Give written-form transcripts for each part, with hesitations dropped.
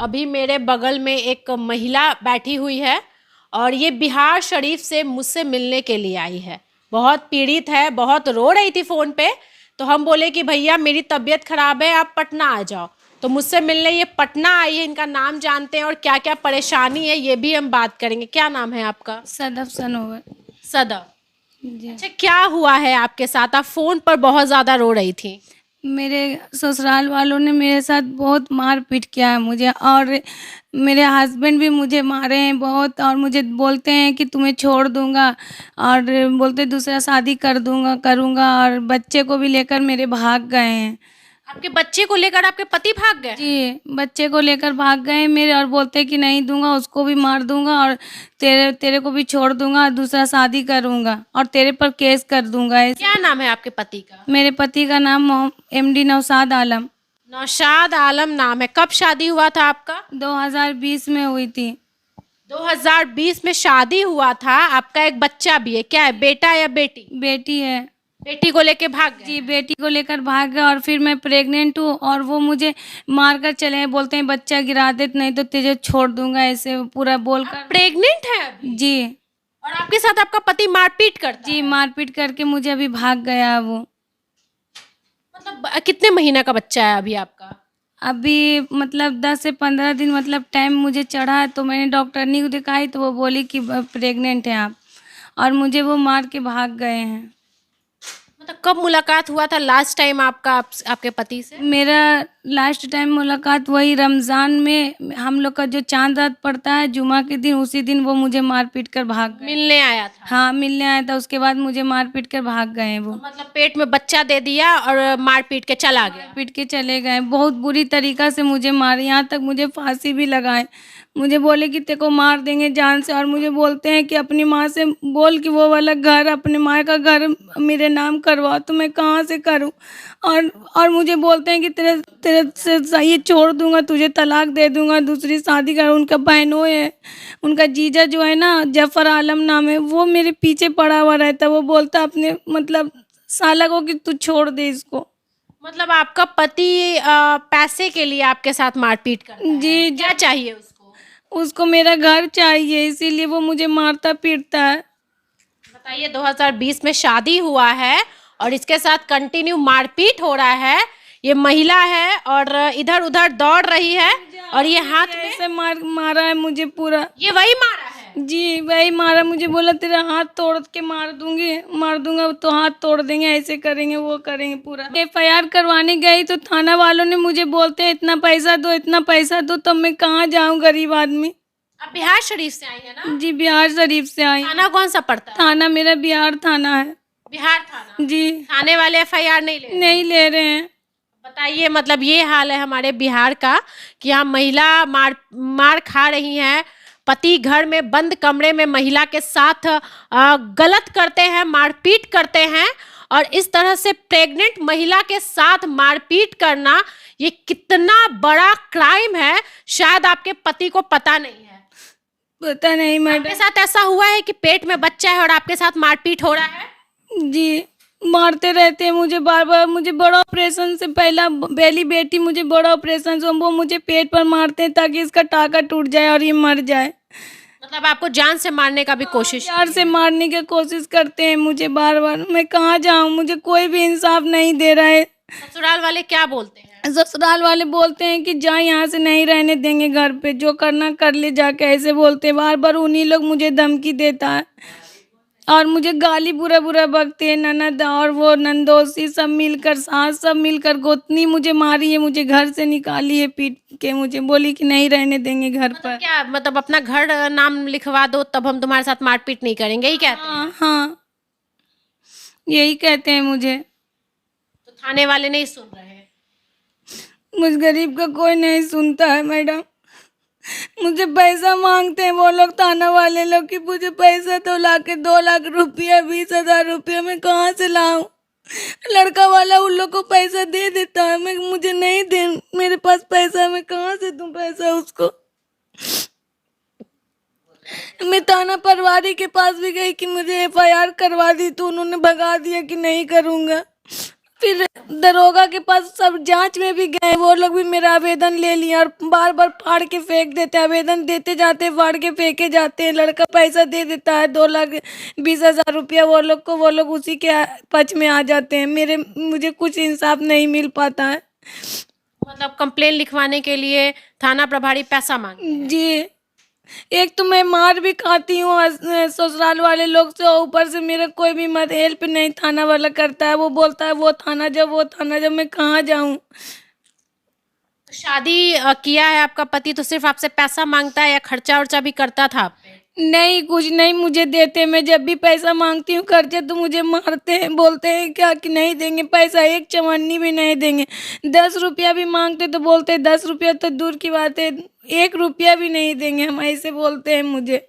अभी मेरे बगल में एक महिला बैठी हुई है और ये बिहार शरीफ से मुझसे मिलने के लिए आई है। बहुत पीड़ित है, बहुत रो रही थी फ़ोन पे। तो हम बोले कि भैया मेरी तबीयत खराब है, आप पटना आ जाओ। तो मुझसे मिलने ये पटना आई है। इनका नाम जानते हैं और क्या क्या परेशानी है ये भी हम बात करेंगे। क्या नाम है आपका? सदफ सनोवर। सदा। जी। अच्छा, क्या हुआ है आपके साथ? आप फ़ोन पर बहुत ज़्यादा रो रही थी। मेरे ससुराल वालों ने मेरे साथ बहुत मारपीट किया है मुझे, और मेरे हस्बैंड भी मुझे मारे हैं बहुत, और मुझे बोलते हैं कि तुम्हें छोड़ दूंगा, और बोलते दूसरा शादी कर दूंगा करूंगा, और बच्चे को भी लेकर मेरे भाग गए हैं। आपके बच्चे को लेकर आपके पति भाग गए? जी, बच्चे को लेकर भाग गए मेरे, और बोलते हैं कि नहीं दूंगा, उसको भी मार दूंगा, और तेरे तेरे को भी छोड़ दूंगा, दूसरा शादी करूंगा, और तेरे पर केस कर दूंगा। क्या नाम है आपके पति का? मेरे पति का नाम एमडी नौशाद आलम। नौशाद आलम नाम है। कब शादी हुआ था आपका? 2020 में हुई थी। 2020 में शादी हुआ था। आपका एक बच्चा भी है, क्या है, बेटा या बेटी? बेटी है। बेटी को लेके भाग गए? जी, बेटी को लेकर भाग गए, और फिर मैं प्रेग्नेंट हूँ, और वो मुझे मार कर चले गए, बोलते हैं बच्चा गिरा दे नहीं तो तुझे छोड़ दूंगा, ऐसे पूरा बोलकर। प्रेग्नेंट है अभी? जी। और आपके साथ आपका पति मारपीट करता जी, है? मारपीट करके मुझे अभी भाग गया वो। मतलब कितने महीना का बच्चा है अभी आपका? अभी मतलब 10 से 15 दिन मतलब टाइम मुझे चढ़ा है, तो मैंने डॉक्टरनी को दिखाई, तो वो बोली कि प्रेग्नेंट हैं आप, और मुझे वो मार के भाग गए हैं। मतलब कब मुलाकात हुआ था लास्ट टाइम आपका आपके पति से? मेरा लास्ट टाइम मुलाकात वही रमज़ान में, हम लोग का जो चांद रात पड़ता है जुमा के दिन, उसी दिन वो मुझे मार पीट कर भाग गए। मिलने आया था? हाँ, मिलने आया था, उसके बाद मुझे मार पीट कर भाग गए वो। तो मतलब पेट में बच्चा दे दिया और मारपीट के चला गया? पीट के चले गए, बहुत बुरी तरीक़ा से मुझे मारे, यहाँ तक मुझे फांसी भी लगाए। मुझे बोले कि तेरे को मार देंगे जान से, और मुझे बोलते हैं कि अपनी माँ से बोल कि वो वाला घर, अपने माँ का घर मेरे नाम करवा। तो मैं कहाँ से करूँ? और मुझे बोलते हैं कि तेरे तेरे से ये छोड़ दूंगा, तुझे तलाक दे दूंगा, दूसरी शादी कर। उनका बहनों है, उनका जीजा जो है ना, जफ़र आलम नाम है, वो मेरे पीछे पड़ा हुआ रहता है। वो बोलता अपने मतलब साला को कि तू छोड़ दे इसको। मतलब आपका पति पैसे के लिए आपके साथ मारपीट करता है? जी, क्या चाहिए उसको? उसको मेरा घर चाहिए, इसीलिए वो मुझे मारता पीटता है। बताइए, 2020 में शादी हुआ है और इसके साथ कंटिन्यू मारपीट हो रहा है। ये महिला है और इधर उधर दौड़ रही है, और ये हाथ में ऐसे मारा है मुझे पूरा। ये वही मारा है? जी, वही मारा मुझे, बोला तेरा हाथ तोड़ के मार दूंगा तो हाथ तोड़ देंगे, ऐसे करेंगे वो करेंगे पूरा। एफआईआर करवाने गई तो थाना वालों ने मुझे बोलते हैं इतना पैसा दो इतना पैसा दो, तब मैं कहाँ जाऊँ गरीब आदमी। आप बिहार शरीफ से आई है ना? जी, बिहार शरीफ से आई। थाना कौन सा पड़ता है? थाना मेरा बिहार थाना है। बिहार थाना? जी। थाने वाले एफआईआर नहीं ले रहे? नहीं ले रहे हैं। बताइए, मतलब ये हाल है हमारे बिहार का कि यहाँ महिला मार खा रही हैं। पति घर में बंद कमरे में महिला के साथ गलत करते हैं, मारपीट करते हैं, और इस तरह से प्रेग्नेंट महिला के साथ मारपीट करना ये कितना बड़ा क्राइम है, शायद आपके पति को पता नहीं है। पता नहीं मैडम। आपके साथ ऐसा हुआ है कि पेट में बच्चा है और आपके साथ मारपीट हो रहा है? जी, मारते रहते हैं मुझे बार बार। मुझे बड़ा ऑपरेशन से पहली बेटी मुझे बड़ा ऑपरेशन से वो मुझे पेट पर मारते हैं ताकि इसका टाका टूट जाए और ये मर जाए। मतलब आपको जान से मारने का भी कोशिश? प्यार से मारने की कोशिश करते हैं मुझे बार बार। मैं कहाँ जाऊँ? मुझे कोई भी इंसाफ नहीं दे रहा है। ससुराल वाले क्या बोलते हैं? ससुराल वाले बोलते हैं कि जा, यहाँ से नहीं रहने देंगे घर पे, जो करना कर ले जाके, ऐसे बोलते हैं बार बार। उन्हीं लोग मुझे धमकी देता है और मुझे गाली बुरा बुरा बकते हैं। ननद और वो नंदोसी सब मिलकर, सास सब मिलकर, गोतनी मुझे मारी है, मुझे घर से निकाली है पीट के। मुझे बोली कि नहीं रहने देंगे घर पर। क्या मतलब अपना घर नाम लिखवा दो तब हम तुम्हारे साथ मारपीट नहीं करेंगे, यही कहते हैं? हाँ हाँ, यही कहते हैं मुझे। तो थाने वाले नहीं सुन रहे हैं? मुझ गरीब का कोई नहीं सुनता है मैडम। मुझे पैसा मांगते हैं वो लोग, थाना वाले लोग, कि मुझे पैसा तो ला के 2 लाख रुपया, 20,000 रुपया मैं कहाँ से लाऊं? लड़का वाला उन लोग को पैसा दे देता है, मैं मुझे नहीं दे, मेरे पास पैसा, मैं कहाँ से दूं पैसा उसको? मैं थाना पटवारी के पास भी गई कि मुझे एफआईआर करवा दी, तो उन्होंने भगा दिया कि नहीं करूँगा। फिर दरोगा के पास सब जांच में भी गए, वो लोग भी मेरा आवेदन ले लिए और बार बार फाड़ के फेंक देते, आवेदन देते जाते फाड़ के फेंके जाते हैं। लड़का पैसा दे देता है 2,20,000 रुपया वो लोग को, वो लोग उसी के पक्ष में आ जाते हैं। मुझे कुछ इंसाफ नहीं मिल पाता है। मतलब कंप्लेन लिखवाने के लिए थाना प्रभारी पैसा मांगते हैं? जी, एक तो मैं मार भी खाती हूँ ससुराल वाले लोग से, और ऊपर से मेरा कोई भी मत हेल्प नहीं थाना वाला करता है। वो बोलता है वो थाना जब मैं कहाँ जाऊँ। शादी किया है आपका पति तो सिर्फ आपसे पैसा मांगता है या खर्चा वर्चा भी करता था आप पे? नहीं, कुछ नहीं मुझे देते। मैं जब भी पैसा मांगती हूँ खर्चे तो मुझे मारते हैं, बोलते हैं क्या कि नहीं देंगे पैसा, एक चवन्नी भी नहीं देंगे। 10 रुपया भी मांगते तो बोलते 10 रुपया तो दूर की बात है, 1 रुपया भी नहीं देंगे, हम ऐसे बोलते हैं मुझे।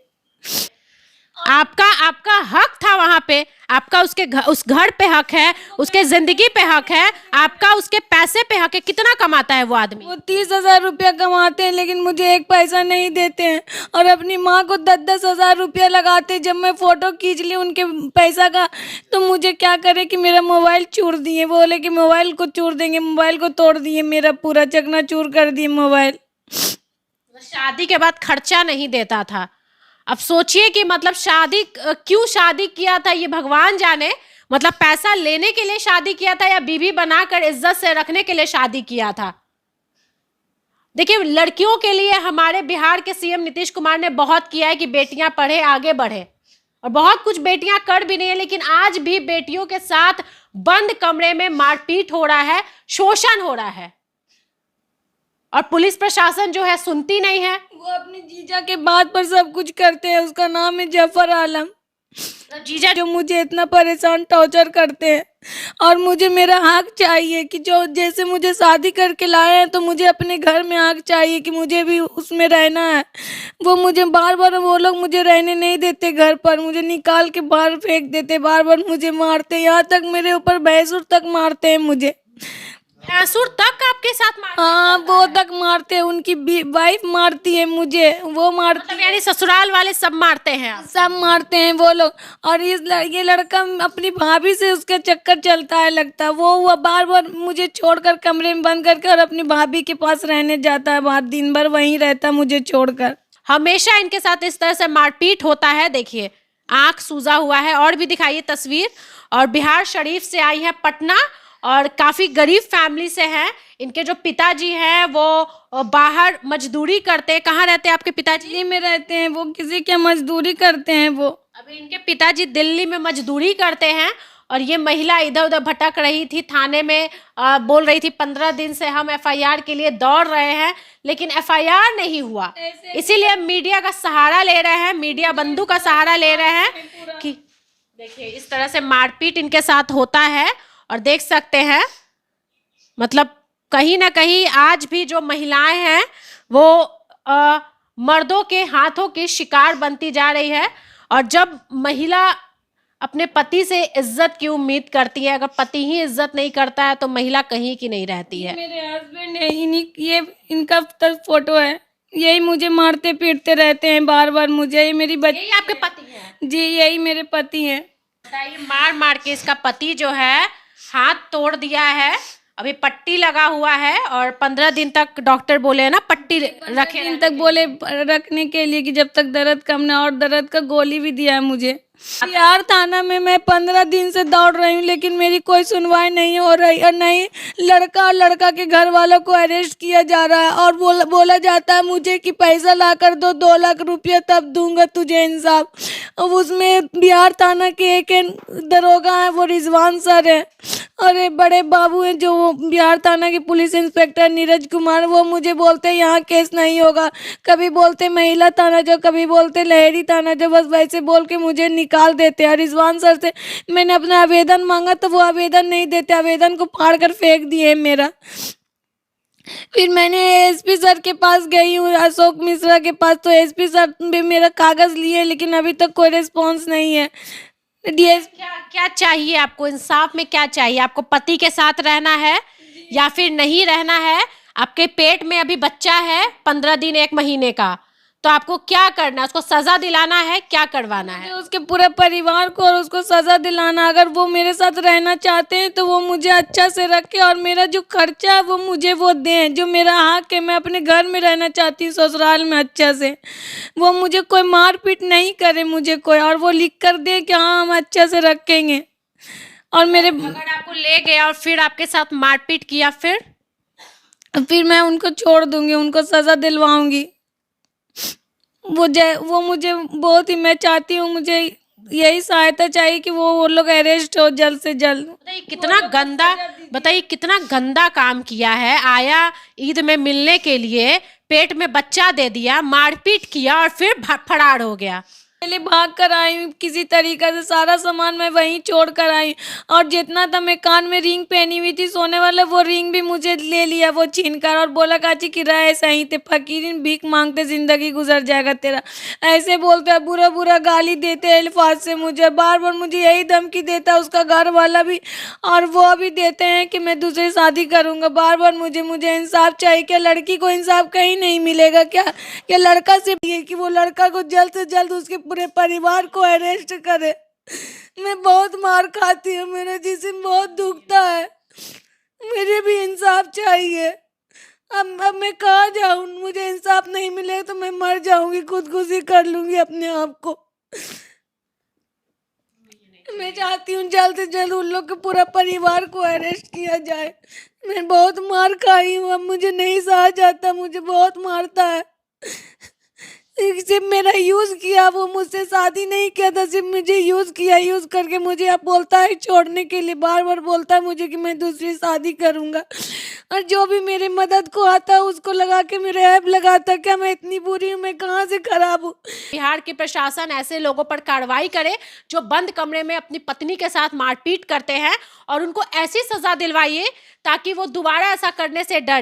आपका हक था वहां पे, आपका उस घर पे हक है, उसके जिंदगी पे हक है, आपका उसके पैसे पे हक है। कितना कमाता है वो आदमी? वो 30,000 रुपया कमाते हैं लेकिन मुझे एक पैसा नहीं देते हैं, और अपनी माँ को 10,000 रुपया लगाते। जब मैं फोटो खींच ली उनके पैसा का तो मुझे क्या करे कि मेरा मोबाइल चूर दिए, बोले कि मोबाइल को चूर देंगे, मोबाइल को तोड़ दिए, मेरा पूरा चकनाचूर कर दिए मोबाइल। शादी के बाद खर्चा नहीं देता था। अब सोचिए कि मतलब क्यों शादी किया था ये भगवान जाने। मतलब पैसा लेने के लिए शादी किया था या बीवी बनाकर इज्जत से रखने के लिए शादी किया था? देखिए, लड़कियों के लिए हमारे बिहार के सीएम नीतीश कुमार ने बहुत किया है कि बेटियां पढ़े आगे बढ़े, और बहुत कुछ बेटियां कर भी नहीं है, लेकिन आज भी बेटियों के साथ बंद कमरे में मारपीट हो रहा है, शोषण हो रहा है, और पुलिस प्रशासन जो है सुनती नहीं है। वो अपने जीजा के बात पर सब कुछ करते हैं। उसका नाम है जफर आलम। जीजा जो मुझे इतना परेशान टॉर्चर करते हैं, और मुझे मेरा हक चाहिए कि जो जैसे मुझे शादी करके लाए हैं तो मुझे अपने घर में हक चाहिए कि मुझे भी उसमें रहना है। वो मुझे बार बार वो लोग मुझे रहने नहीं देते घर पर, मुझे निकाल के बाहर फेंक देते, बार बार मुझे मारते, यहाँ तक मेरे ऊपर भैंसुर तक मारते हैं मुझे। भैंसुर तक आपके साथ मारते? हाँ, वो तक मारते हैं, उनकी वाइफ मारती है मुझे, वो मारती मतलब यानी ससुराल वाले सब मारते हैं आप? सब मारते हैं वो लोग। और ये लड़का अपनी भाभी से उसके चक्कर चलता है लगता है। वो बार बार मुझे छोड़कर कमरे में बंद करके और अपनी भाभी के पास रहने जाता है, बाहर दिन भर वहीं रहता मुझे छोड़कर। हमेशा इनके साथ इस तरह से मारपीट होता है। देखिए, आंख सूजा हुआ है। और भी दिखाइए तस्वीर। और बिहार शरीफ से आई है पटना, और काफी गरीब फैमिली से हैं। इनके जो पिताजी हैं वो बाहर मजदूरी करते हैं। कहाँ रहते हैं आपके पिताजी? दिल्ली में रहते हैं, वो किसी के मजदूरी करते हैं वो। अभी इनके पिताजी दिल्ली में मजदूरी करते हैं, और ये महिला इधर उधर भटक रही थी थाने में, बोल रही थी 15 दिन से हम एफआईआर के लिए दौड़ रहे हैं, लेकिन एफआईआर नहीं हुआ। इसीलिए मीडिया का सहारा ले रहे हैं, मीडिया बंधु का सहारा ले रहे हैं कि देखिए इस तरह से मारपीट इनके साथ होता है। और देख सकते हैं मतलब कहीं ना कहीं आज भी जो महिलाएं हैं वो मर्दों के हाथों की शिकार बनती जा रही है। और जब महिला अपने पति से इज्जत की उम्मीद करती है, अगर पति ही इज्जत नहीं करता है तो महिला कहीं की नहीं रहती है। मेरे हस्बैंड है, ये इनका फोटो है, यही मुझे मारते पीटते रहते हैं बार बार मुझे। ये मेरी यही आपके पति हैं? जी, यही मेरे पति हैं। बताइए, मार मार के इसका पति जो है हाथ तोड़ दिया है, अभी पट्टी लगा हुआ है, और 15 दिन तक डॉक्टर बोले ना पट्टी रखे, दिन तक बोले रखने के लिए कि जब तक दर्द कम ना, और दर्द का गोली भी दिया है मुझे। बिहार थाना में मैं 15 दिन से दौड़ रही हूँ, लेकिन मेरी कोई सुनवाई नहीं हो रही, और नहीं लड़का और लड़का के घर वालों को अरेस्ट किया जा रहा है, और बोला जाता है मुझे कि पैसा ला कर दो 2 लाख रुपया तब दूंगा तुझे इंसाफ। अब उसमें बिहार थाना के एक दरोगा है, वो रिजवान सर है, और एक बड़े बाबू हैं जो बिहार थाना के पुलिस इंस्पेक्टर नीरज कुमार, वो मुझे बोलते हैं यहाँ केस नहीं होगा, कभी बोलते महिला थाना जो, कभी बोलते लहरी थाना जो, बस वैसे बोल के मुझे निकाल देते हैं। और रिजवान सर से मैंने अपना आवेदन मांगा तो वो आवेदन नहीं देते, आवेदन को फाड़ कर फेंक दिए मेरा। फिर मैंने एसपी सर के पास गई हूँ, अशोक मिश्रा के पास, तो एसपी सर भी मेरा कागज लिए, लेकिन अभी तक कोई रिस्पॉन्स नहीं है। क्या चाहिए आपको? इंसाफ में क्या चाहिए आपको? पति के साथ रहना है या फिर नहीं रहना है? आपके पेट में अभी बच्चा है 15 दिन 1 महीने का, तो आपको क्या करना है? उसको सजा दिलाना है, क्या करवाना मुझे है? उसके पूरे परिवार को और उसको सजा दिलाना। अगर वो मेरे साथ रहना चाहते हैं तो वो मुझे अच्छा से रखे और मेरा जो खर्चा है वो मुझे वो दें, जो मेरा हक है। मैं अपने घर में रहना चाहती हूँ, ससुराल में अच्छा से। वो मुझे कोई मारपीट नहीं करे मुझे कोई, और वो लिख कर दे कि हाँ हम अच्छा से रखेंगे। और मेरे अगर आपको ले गया और फिर आपके साथ मारपीट किया फिर मैं उनको छोड़ दूंगी, उनको सजा दिलवाऊंगी। वो मुझे बहुत ही, मैं चाहती हूँ, मुझे यही सहायता चाहिए कि वो लोग अरेस्ट हो जल्द से जल्द। बताइए कितना गंदा काम किया है। आया ईद में मिलने के लिए, पेट में बच्चा दे दिया, मारपीट किया और फिर फरार हो गया। पहले भाग कर आई हूँ किसी तरीके से, सारा सामान मैं वहीं छोड़ कर आई। और जितना था, मैं कान में रिंग पहनी हुई थी सोने वाला, वो रिंग भी मुझे ले लिया वो छीन कर, और बोला काची कि रहे सही थे, फकीरीन भीख मांगते जिंदगी गुजर जाएगा तेरा, ऐसे बोलते हैं, बुरा बुरा गाली देते हैं अल्फाज से मुझे। बार बार मुझे यही धमकी देता है उसका घर वाला भी, और वो भी देते हैं कि मैं दूसरी शादी करूँगा। बार बार मुझे इंसाफ चाहिए। क्या लड़की को इंसाफ कहीं नहीं मिलेगा क्या? क्या लड़का से कि वो लड़का को जल्द से जल्द उसके पूरे परिवार को अरेस्ट करे। मैं बहुत मार खाती हूँ, मेरा जिस्म बहुत दुखता है, मुझे भी इंसाफ चाहिए। अब मैं कहाँ जाऊँ? मुझे इंसाफ नहीं मिलेगा तो मैं मर जाऊंगी, खुदकुशी कर लूंगी अपने आप को। मैं चाहती हूँ जल्द से जल्द उन लोग के पूरा परिवार को अरेस्ट किया जाए। मैं बहुत मार खाई हूँ, अब मुझे नहीं सहा जाता, मुझे बहुत मारता है। सिर्फ मेरा यूज़ किया, वो मुझसे शादी नहीं किया था, सिर्फ मुझे यूज़ किया। यूज़ करके मुझे अब बोलता है छोड़ने के लिए, बार बार बोलता है मुझे कि मैं दूसरी शादी करूँगा। और जो भी मेरी मदद को आता है उसको लगा के मेरे ऐप लगाता है। क्या मैं इतनी बुरी हूँ? मैं कहाँ से खराब हूँ? बिहार की प्रशासन ऐसे लोगों पर कार्रवाई करे जो बंद कमरे में अपनी पत्नी के साथ मारपीट करते हैं, और उनको ऐसी सजा दिलवाइए ताकि वो दोबारा ऐसा करने से डरे।